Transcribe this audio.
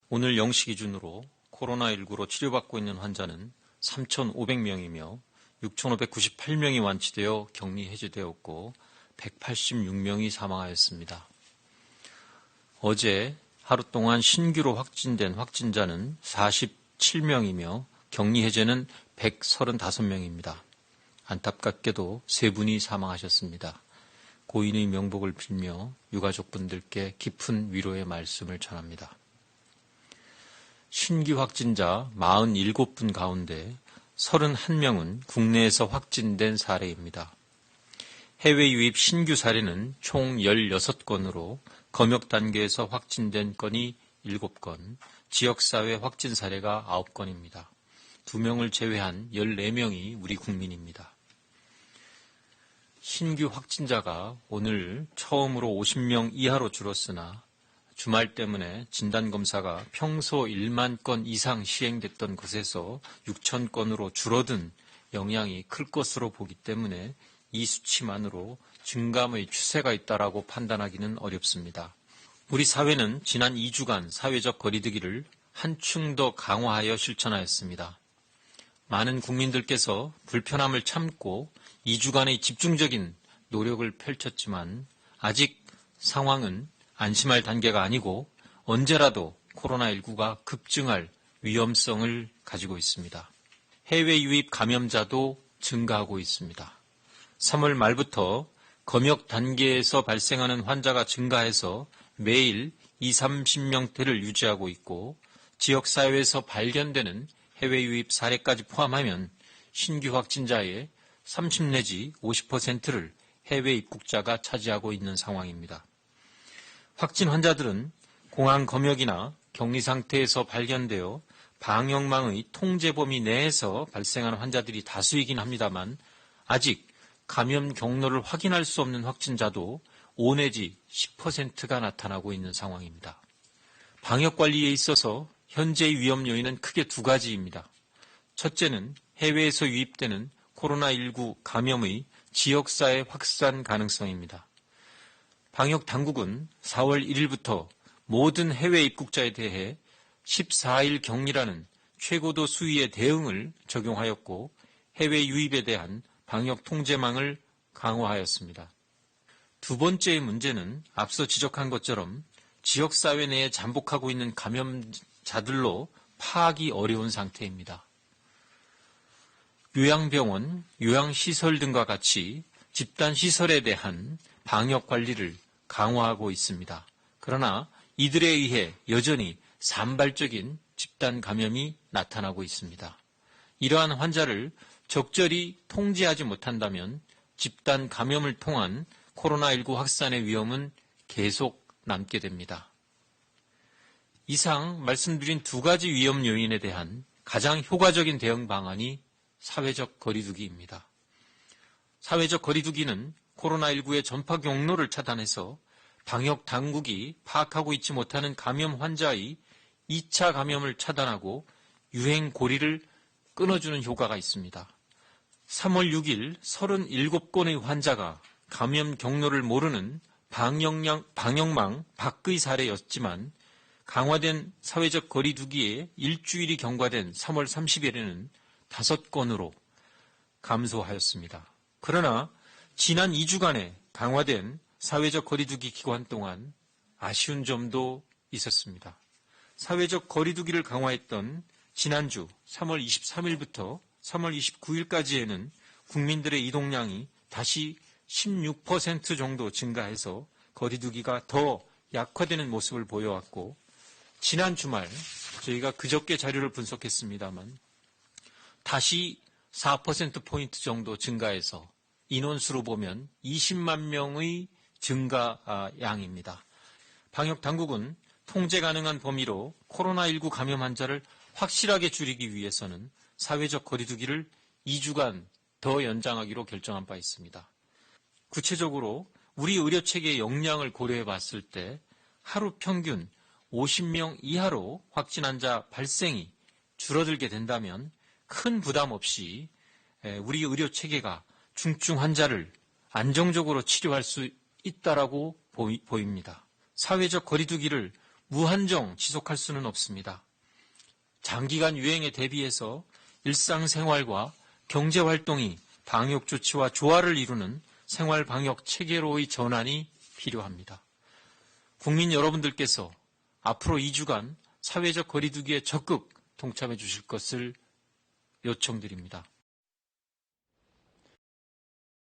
오늘 0시 기준으로 코로나19로 치료받고 있는 환자는 3,500명이며 6,598명이 완치되어 격리 해제되었고 186명이 사망하였습니다. 어제 하루 동안 신규로 확진된 확진자는 47명이며 격리 해제는 135명입니다. 안타깝게도 3분이 사망하셨습니다. 고인의 명복을 빌며 유가족분들께 깊은 위로의 말씀을 전합니다. 신규 확진자 47분 가운데 31명은 국내에서 확진된 사례입니다. 해외 유입 신규 사례는 총 16건으로 검역 단계에서 확진된 건이 7건, 지역사회 확진 사례가 9건입니다. 2명을 제외한 14명이 우리 국민입니다. 신규 확진자가 오늘 처음으로 50명 이하로 줄었으나 주말 때문에 진단검사가 평소 1만 건 이상 시행됐던 것에서 6천 건으로 줄어든 영향이 클 것으로 보기 때문에 이 수치만으로 증감의 추세가 있다라고 판단하기는 어렵습니다. 우리 사회는 지난 2주간 사회적 거리두기를 한층 더 강화하여 실천하였습니다. 많은 국민들께서 불편함을 참고 2주간의 집중적인 노력을 펼쳤지만 아직 상황은 안심할 단계가 아니고 언제라도 코로나19가 급증할 위험성을 가지고 있습니다. 해외 유입 감염자도 증가하고 있습니다. 3월 말부터 검역 단계에서 발생하는 환자가 증가해서 매일 20-30명대를 유지하고 있고 지역사회에서 발견되는 해외 유입 사례까지 포함하면 신규 확진자의 30 내지 50%를 해외 입국자가 차지하고 있는 상황입니다. 확진 환자들은 공항 검역이나 격리 상태에서 발견되어 방역망의 통제 범위 내에서 발생하는 환자들이 다수이긴 합니다만 아직 감염 경로를 확인할 수 없는 확진자도 5 내지 10%가 나타나고 있는 상황입니다. 방역관리에 있어서 현재의 위험 요인은 크게 2가지입니다. 첫째는 해외에서 유입되는 코로나19 감염의 지역사회 확산 가능성입니다. 방역당국은 4월 1일부터 모든 해외 입국자에 대해 14일 격리라는 최고도 수위의 대응을 적용하였고 해외 유입에 대한 방역 통제망을 강화하였습니다. 두 번째의 문제는 앞서 지적한 것처럼 지역사회 내에 잠복하고 있는 감염자들로 파악이 어려운 상태입니다. 요양병원, 요양시설 등과 같이 집단시설에 대한 방역관리를 강화하고 있습니다. 그러나 이들에 의해 여전히 산발적인 집단 감염이 나타나고 있습니다. 이러한 환자를 적절히 통제하지 못한다면 집단 감염을 통한 코로나19 확산의 위험은 계속 남게 됩니다. 이상 말씀드린 2가지 위험 요인에 대한 가장 효과적인 대응 방안이 사회적 거리두기입니다. 사회적 거리두기는 코로나19의 전파 경로를 차단해서 방역 당국이 파악하고 있지 못하는 감염 환자의 2차 감염을 차단하고 유행 고리를 끊어주는 효과가 있습니다. 3월 6일 37건의 환자가 감염 경로를 모르는 방역망 밖의 사례였지만 강화된 사회적 거리두기에 일주일이 경과된 3월 30일에는 5건으로 감소하였습니다. 그러나 지난 2주간의 강화된 사회적 거리두기 기간 동안 아쉬운 점도 있었습니다. 사회적 거리두기를 강화했던 지난주 3월 23일부터 3월 29일까지에는 국민들의 이동량이 다시 16% 정도 증가해서 거리두기가 더 약화되는 모습을 보여왔고 지난 주말 저희가 그저께 자료를 분석했습니다만 다시 4%포인트 정도 증가해서 인원수로 보면 20만 명의 증가량입니다. 방역당국은 통제 가능한 범위로 코로나19 감염 환자를 확실하게 줄이기 위해서는 사회적 거리두기를 2주간 더 연장하기로 결정한 바 있습니다. 구체적으로 우리 의료체계의 역량을 고려해 봤을 때 하루 평균 50명 이하로 확진 환자 발생이 줄어들게 된다면 큰 부담 없이 우리 의료체계가 중증 환자를 안정적으로 치료할 수 있다라고 보입니다. 사회적 거리두기를 무한정 지속할 수는 없습니다. 장기간 유행에 대비해서 일상생활과 경제활동이 방역조치와 조화를 이루는 생활방역 체계로의 전환이 필요합니다. 국민 여러분들께서 앞으로 2주간 사회적 거리두기에 적극 동참해 주실 것을 요청드립니다.